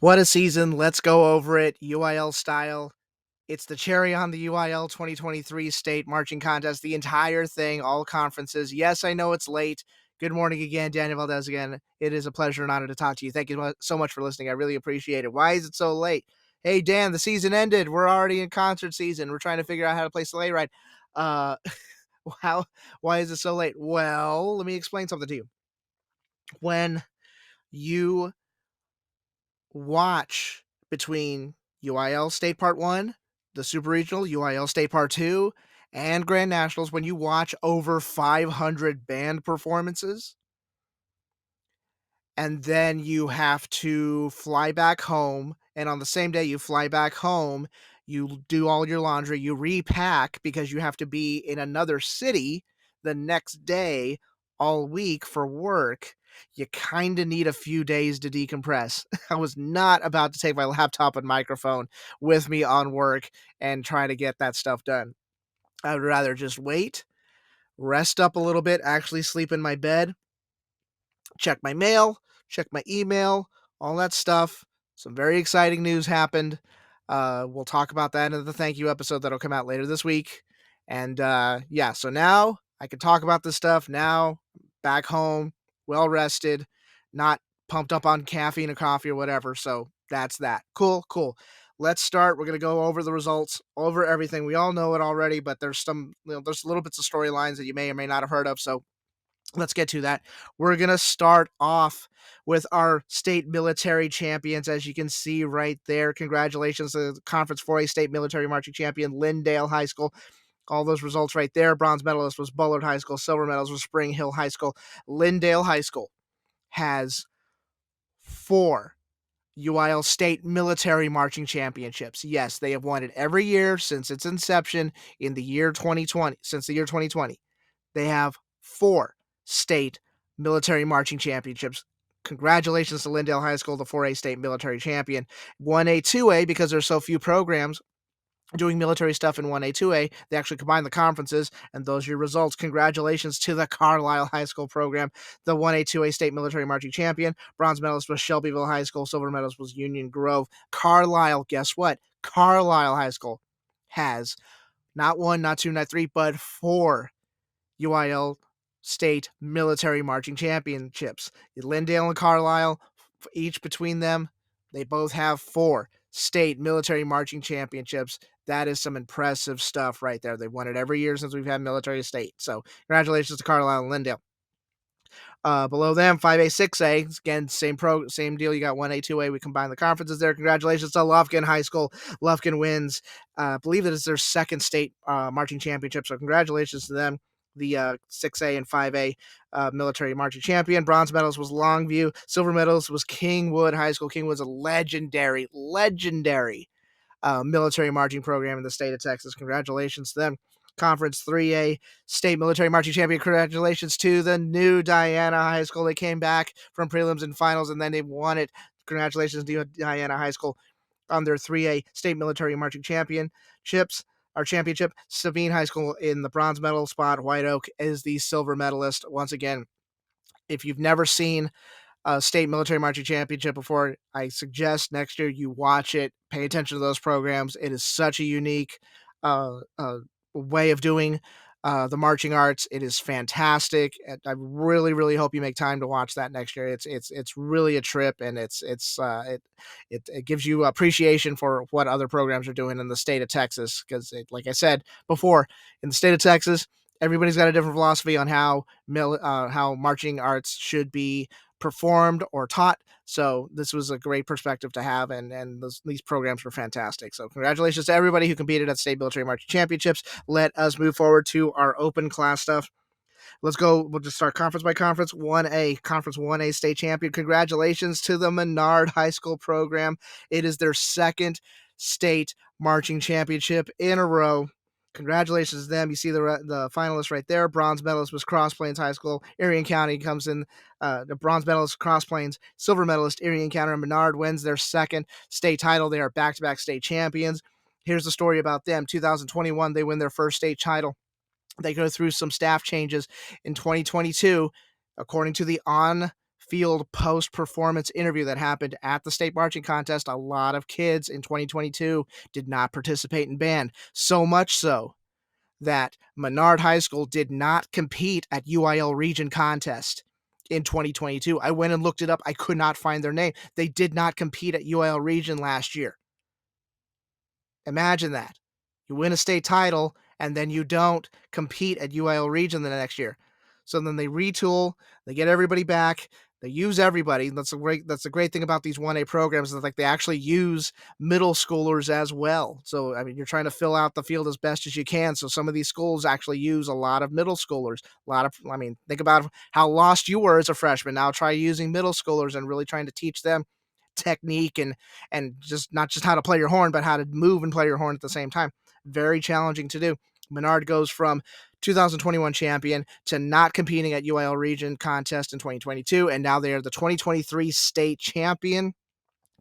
What a season. Let's go over it UIL style. It's the cherry on the UIL 2023 State Marching Contest, the entire thing, all conferences. Yes, I know it's late. Good morning again, Daniel Valdez again. It is a pleasure and honor to talk to you. Thank you so much for listening. I really appreciate it. Why is it so late? Hey, Dan, the season ended. We're already in concert season. We're trying to figure out how to play sleigh ride. Uh, how? Why is it so late? Well, let me explain something to you. When you watch between UIL State Part 1, the Super Regional, UIL State Part 2, and Grand Nationals, when you watch over 500 band performances, and then you have to fly back home, and on the same day you fly back home, you do all your laundry, you repack because you have to be in another city the next day all week for work. You kind of need a few days to decompress. I was not about to take my laptop and microphone with me on work and try to get that stuff done. I would rather just wait, rest up a little bit, actually sleep in my bed, check my mail, check my email, all that stuff. Some very exciting news happened. We'll talk about that in the thank you episode that'll come out later this week. And yeah, so now I can talk about this stuff. Now, back home, well rested, not pumped up on caffeine or coffee or whatever. So that's that. Cool, cool. Let's start. We're gonna go over the results, over everything. We all know it already, but there's there's little bits of storylines that you may or may not have heard of. So let's get to that. We're going to start off with our state military champions. As you can see right there, congratulations to the Conference 4A State Military Marching Champion, Lindale High School. All those results right there. Bronze medalist was Bullard High School. Silver medalist was Spring Hill High School. Lindale High School has 4 UIL State Military Marching Championships. Yes, they have won it every year since its inception in the year 2020. Since the year 2020, they have 4 state military marching championships. Congratulations to Lindale High School, the 4A state military champion. 1A, 2A, because there's so few programs doing military stuff in 1A, 2A, they actually combine the conferences, and those are your results. Congratulations to the Carlisle High School program, the 1A, 2A state military marching champion. Bronze medalist was Shelbyville High School. Silver medalist was Union Grove. Carlisle, guess what? Carlisle High School has not 1, not 2, not 3, but 4 UIL State Military Marching Championships. Lindale and Carlisle, each between them, they both have 4 State Military Marching Championships. That is some impressive stuff right there. They've won it every year since we've had military state. So congratulations to Carlisle and Lindale. Below them, 5A, 6A. Again, same deal. You got 1A, 2A. We combine the conferences there. Congratulations to Lufkin High School. Lufkin wins. I believe that is their second state marching championship. So congratulations to them. The 6A and 5A military marching champion. Bronze medals was Longview. Silver medals was Kingwood High School. Kingwood's a legendary military marching program in the state of Texas. Congratulations to them. Conference 3A State Military Marching Champion. Congratulations to the new Diana High School. They came back from prelims and finals, and then they won it. Congratulations to Diana High School on their 3A State Military Marching Championships. Our championship, Sabine High School in the bronze medal spot. White Oak is the silver medalist. Once again, if you've never seen State Military Marching Championship before, I suggest next year you watch it. Pay attention to those programs. It is such a unique way of doing the marching arts. It is fantastic. I really, really hope you make time to watch that next year. It's really a trip, and it gives you appreciation for what other programs are doing in the state of Texas. Because, like I said before, in the state of Texas, everybody's got a different philosophy on how marching arts should be performed or taught. So this was a great perspective to have, and these programs were fantastic. So congratulations to everybody who competed at State Military Marching Championships. Let us move forward to our open class stuff. Let's go. We'll just start conference by conference. 1A, Conference 1A state champion. Congratulations to the Menard High School program. It is their second state marching championship in a row. Congratulations to them. You see the finalists right there. Bronze medalist was Cross Plains High School. Erie County comes in. The bronze medalist, Cross Plains. Silver medalist, Erie County. Menard wins their second state title. They are back-to-back state champions. Here's the story about them. 2021, they win their first state title. They go through some staff changes in 2022. According to the On field post performance interview that happened at the state marching contest. A lot of kids in 2022 did not participate in band, so much so that Menard High School did not compete at UIL Region Contest in 2022. I went and looked it up. I could not find their name. They did not compete at UIL Region last year. Imagine that. You win a state title and then you don't compete at UIL Region the next year. So then they retool, they get everybody back, they use everybody. That's the great thing about these 1A programs is like they actually use middle schoolers as well. So I mean you're trying to fill out the field as best as you can. So some of these schools actually use a lot of middle schoolers. A lot of I mean, think about how lost you were as a freshman. Now try using middle schoolers and really trying to teach them technique and just not just how to play your horn, but how to move and play your horn at the same time. Very challenging to do. Menard goes from 2021 champion to not competing at UIL Region Contest in 2022, and now they are the 2023 state champion.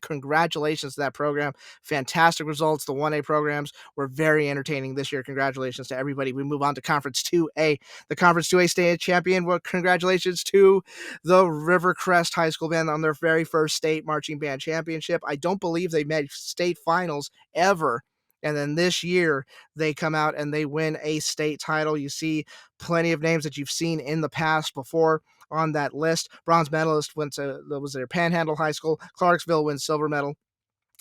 Congratulations to that program. Fantastic results. The 1A programs were very entertaining this year. Congratulations to everybody. We move on to Conference 2A. The Conference 2A state champion. Well, congratulations to the Rivercrest High School Band on their very first state marching band championship. I don't believe they made state finals ever. And then this year, they come out and they win a state title. You see plenty of names that you've seen in the past before on that list. Bronze medalist went to was their Panhandle High School. Clarksville wins silver medal.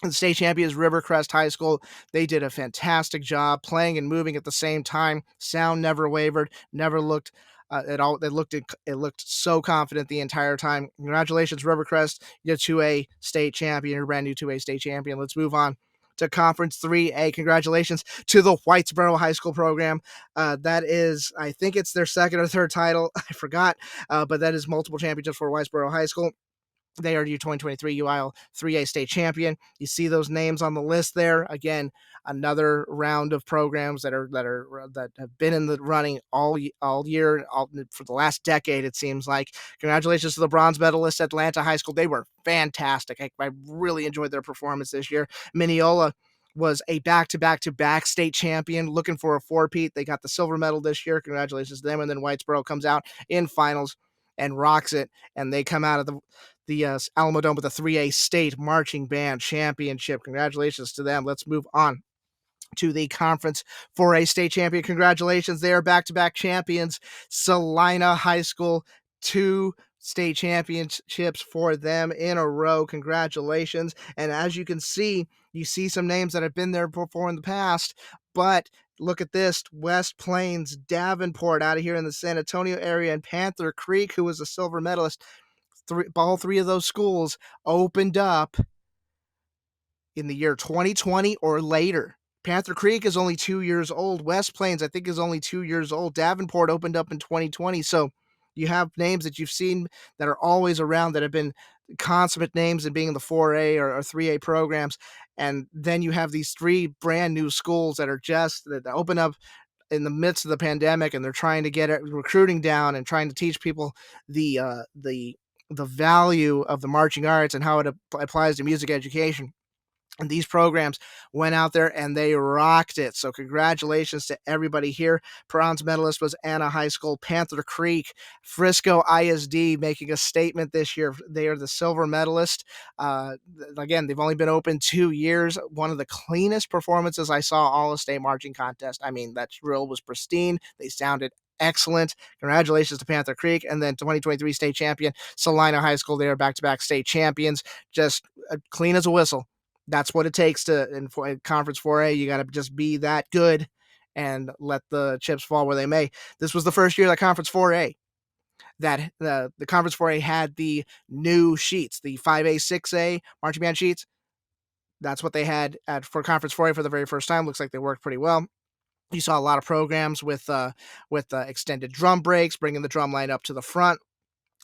The state champions Rivercrest High School. They did a fantastic job playing and moving at the same time. Sound never wavered, never looked at all. It looked so confident the entire time. Congratulations, Rivercrest. You're 2A state champion. You're brand new 2A state champion. Let's move on to Conference 3A. Congratulations to the Whitesboro High School program. That is, I think it's their second or third title. I forgot, but that is multiple championships for Whitesboro High School. They are your 2023 UIL 3A state champion. You see those names on the list there. Again, another round of programs that have been in the running all year, for the last decade. It seems like. Congratulations to the bronze medalists, Atlanta High School. They were fantastic. I really enjoyed their performance this year. Mineola was a back-to-back state champion, looking for a four-peat. They got the silver medal this year. Congratulations to them. And then Whitesboro comes out in finals and rocks it, and they come out of the Alamo Dome with a 3A state marching band championship. Congratulations to them. Let's move on to the Conference 4A state champion. Congratulations. They are back-to-back champions. Salina High School, 2 state championships for them in a row. Congratulations. And as you can see, you see some names that have been there before in the past, but look at this. West Plains, Davenport out of here in the San Antonio area, and Panther Creek, who was a silver medalist. All three of those schools opened up in the year 2020 or later. Panther Creek is only 2 years old. West Plains, I think, is only 2 years old. Davenport opened up in 2020. So you have names that you've seen that are always around that have been consummate names in being in the 4A or 3A programs. And then you have these 3 brand new schools that are that open up in the midst of the pandemic, and they're trying to get recruiting down and trying to teach people the value of the marching arts and how it applies to music education. And these programs went out there and they rocked it. So congratulations to everybody here. Bronze medalist was Anna High School. Panther Creek, Frisco ISD making a statement this year. They are the silver medalist. Again, they've only been open 2 years. One of the cleanest performances I saw all of state marching contest. I mean, that drill was pristine. They sounded excellent. Congratulations to Panther Creek. And then 2023 state champion, Salina High School. They are back-to-back state champions. Just clean as a whistle. That's what it takes in Conference 4A. You got to just be that good and let the chips fall where they may. This was the first year that Conference 4A that the Conference 4A had the new sheets, the 5A, 6A marching band sheets. That's what they had for Conference 4A for the very first time. Looks like they worked pretty well. You saw a lot of programs with extended drum breaks, bringing the drum line up to the front,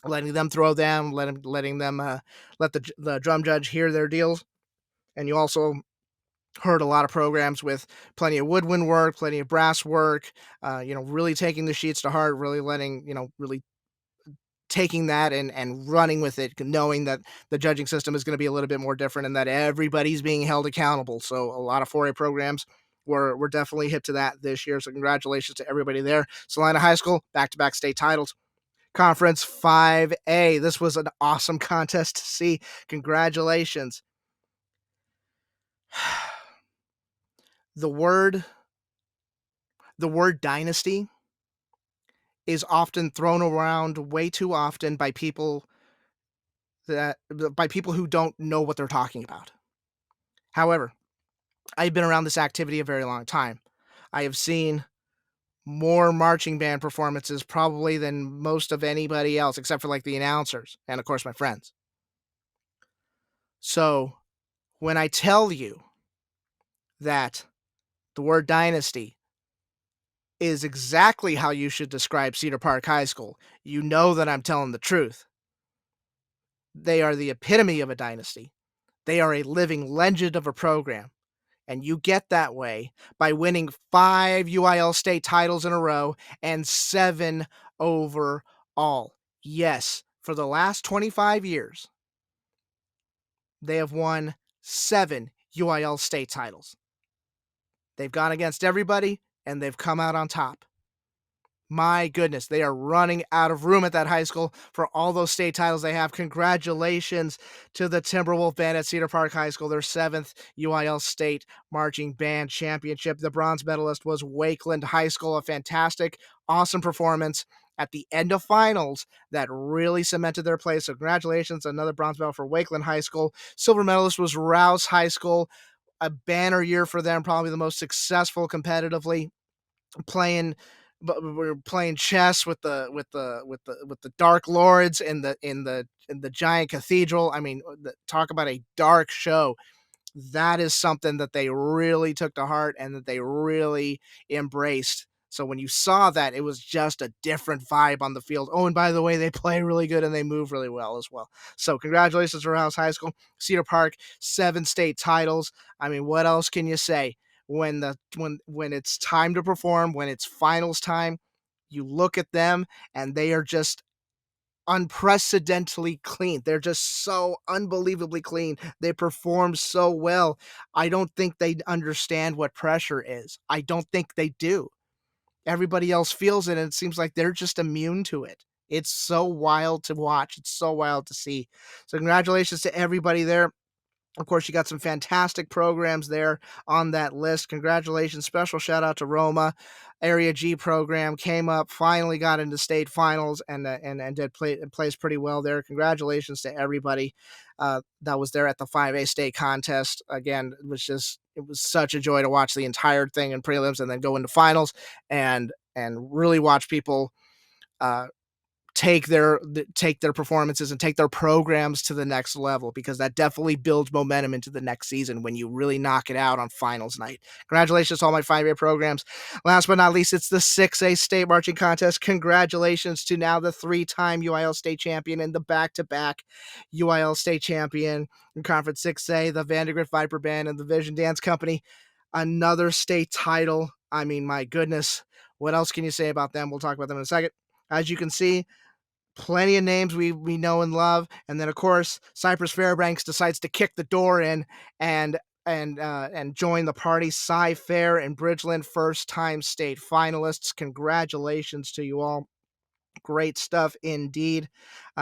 letting them throw them, letting them let the drum judge hear their deals. And you also heard a lot of programs with plenty of woodwind work, plenty of brass work, really taking the sheets to heart, really really taking that and running with it, knowing that the judging system is going to be a little bit more different and that everybody's being held accountable. So a lot of 4A programs were definitely hip to that this year. So congratulations to everybody there. Salina High School, back-to-back state titles. Conference 5A. This was an awesome contest to see. Congratulations. The word the word dynasty is often thrown around way too often that by people who don't know what they're talking about. However, I've been around this activity a very long time. I have seen more marching band performances probably than most of anybody else, except for like the announcers and, of course, my friends. So when I tell you that the word dynasty is exactly how you should describe Cedar Park High School, you know that I'm telling the truth. They are the epitome of a dynasty. They are a living legend of a program. And you get that way by winning 5 UIL state titles in a row and 7 overall. Yes, for the last 25 years, they have won 7 UIL state titles. They've gone against everybody and they've come out on top. My goodness, they are running out of room at that high school for all those state titles they have. Congratulations to the Timberwolf Band at Cedar Park High School, their 7th UIL State Marching Band Championship. The bronze medalist was Wakeland High School, a fantastic, awesome performance at the end of finals that really cemented their place. So congratulations, another bronze medal for Wakeland High School. Silver medalist was Rouse High School, a banner year for them, probably the most successful competitively, playing but we're playing chess with the dark lords in the giant cathedral. I mean, talk about a dark show. That is something that they really took to heart and that they really embraced. So when you saw that, it was just a different vibe on the field. Oh, and by the way, they play really good and they move really well as well. So congratulations to Rouse High School, Cedar Park, 7 state titles. I mean, what else can you say? When it's time to perform, when it's finals time, you look at them and they are just unprecedentedly clean. They're just so unbelievably clean. They perform so well. I don't think they understand what pressure is. I don't think they do. Everybody else feels it, and it seems like they're just immune to it. It's so wild to watch. It's so wild to see. So, congratulations to everybody there. Of course, you got some fantastic programs there on that list. Congratulations. Special shout out to Roma. Area G program came up, finally got into state finals and did play and plays pretty well there. Congratulations to everybody that was there at the 5A state contest. Again, it was such a joy to watch the entire thing in prelims and then go into finals and really watch people uh, take their performances and take their programs to the next level, because that definitely builds momentum into the next season when you really knock it out on finals night. Congratulations to all my 5A programs. Last but not least, it's the 6A state marching contest. Congratulations to now the 3-time UIL state champion and the back-to-back UIL state champion in Conference 6A, the Vandergrift Viper Band and the Vision Dance Company. Another state title. I mean, my goodness, what else can you say about them? We'll talk about them in a second. As you can see, plenty of names we know and love, and then of course Cypress Fairbanks decides to kick the door in and and join the party. Cy Fair and Bridgeland, first time state finalists. Congratulations to you all. Great stuff indeed.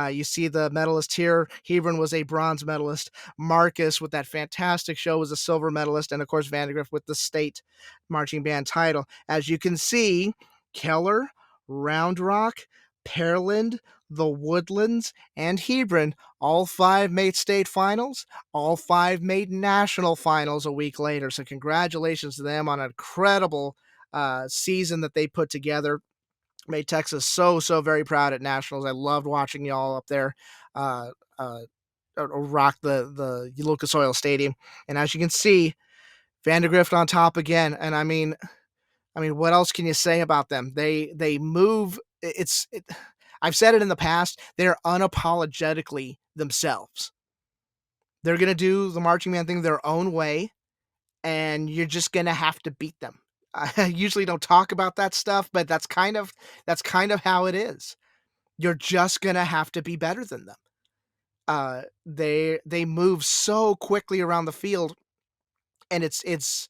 You see the medalist here. Hebron was a bronze medalist. Marcus, with that fantastic show, was a silver medalist. And of course, Vandegrift with the state marching band title. As you can see, Keller, Round Rock, Pearland, the Woodlands, and Hebron, all 5 made state finals. All 5 made national finals a week later. So congratulations to them on an incredible season that they put together. Made Texas so very proud at nationals. I loved watching y'all up there uh, uh, rock the Lucas Oil Stadium. And as you can see, Vandergrift on top again. And I mean, what else can you say about them? They move. I've said it in the past. They're unapologetically themselves. They're gonna do the marching band thing their own way, and you're just gonna have to beat them. I usually don't talk about that stuff, but that's kind of how it is. You're just gonna have to be better than them. They move so quickly around the field, and it's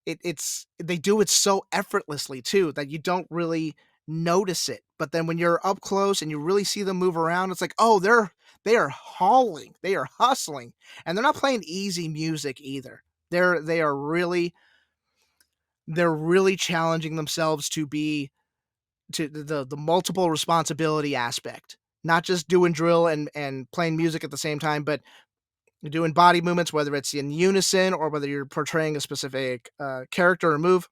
they do it so effortlessly too that you don't really. notice it. But then when you're up close and you really see them move around, it's like, oh, they are hauling, they are hustling, and they're not playing easy music either. They are really they're really challenging themselves to be to the multiple responsibility aspect, not just doing drill and playing music at the same time, but doing body movements, whether it's in unison or whether you're portraying a specific character or move.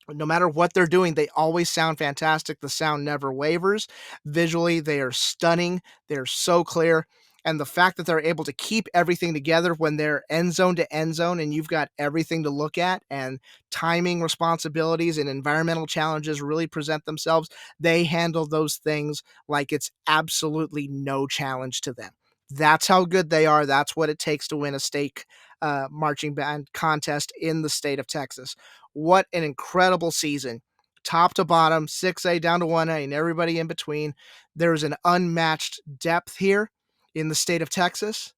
No matter what they're doing, they always sound fantastic. The sound never wavers. Visually, they are stunning. They're so clear. And the fact that they're able to keep everything together when they're end zone to end zone and you've got everything to look at and timing responsibilities and environmental challenges really present themselves, they handle those things like it's absolutely no challenge to them. That's how good they are. That's what it takes to win a state marching band contest in the state of Texas. What an incredible season. Top to bottom, 6A down to 1A, and everybody in between. There's an unmatched depth here in the state of Texas.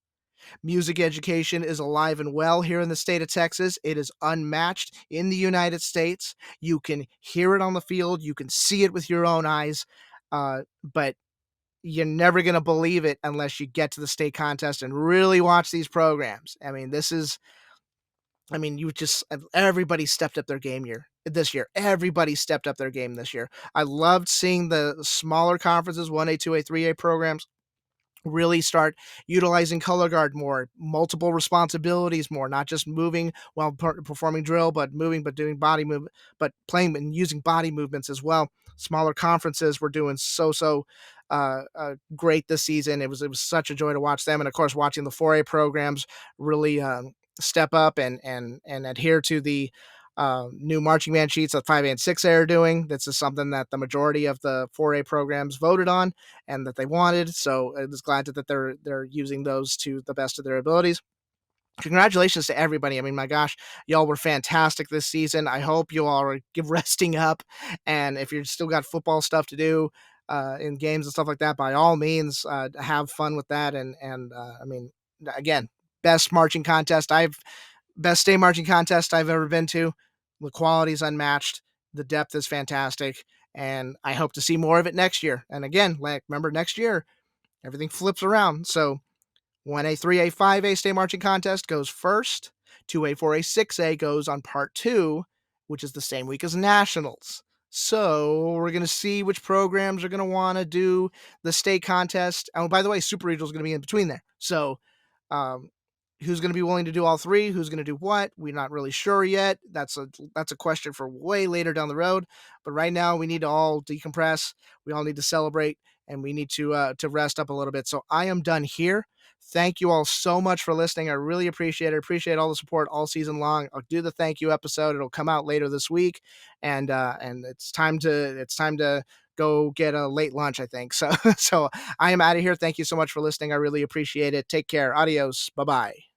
Music education is alive and well here in the state of Texas. It is unmatched in the United States. You can hear it on the field, you can see it with your own eyes, but you're never going to believe it unless you get to the state contest and really watch these programs. I mean, you just everybody stepped up their game this year. Everybody stepped up their game this year. I loved seeing the smaller conferences, 1A, 2A, 3A programs really start utilizing color guard more, multiple responsibilities more, not just moving while performing drill, but moving, but doing body movement, but playing and using body movements as well. Smaller conferences were doing great this season. It was such a joy to watch them, and of course, watching the 4A programs really step up and adhere to the new marching band sheets that 5A and 6A are doing. This is something that the majority of the 4A programs voted on and that they wanted. So I was glad that they're using those to the best of their abilities. Congratulations to everybody. I mean, my gosh, y'all were fantastic this season. I hope you all are resting up. And if you're still got football stuff to do in games and stuff like that, by all means, have fun with that. I mean, again, best state marching contest I've ever been to. The quality is unmatched. The depth is fantastic. And I hope to see more of it next year. And again, like remember next year, everything flips around. So 1A, 3A, 5A state marching contest goes first. 2A, 4A, 6A goes on part two, which is the same week as nationals. So we're going to see which programs are going to want to do the state contest. Oh, by the way, Super Regional is going to be in between there. So um, who's going to be willing to do all three? Who's going to do what? We're not really sure yet. That's a question for way later down the road. But right now, we need to all decompress. We all need to celebrate, and we need to rest up a little bit. So I am done here. Thank you all so much for listening. I really appreciate it. Appreciate all the support all season long. I'll do the thank you episode. It'll come out later this week, and it's time to go get a late lunch, I think. So I am out of here. Thank you so much for listening. I really appreciate it. Take care. Adios. Bye bye.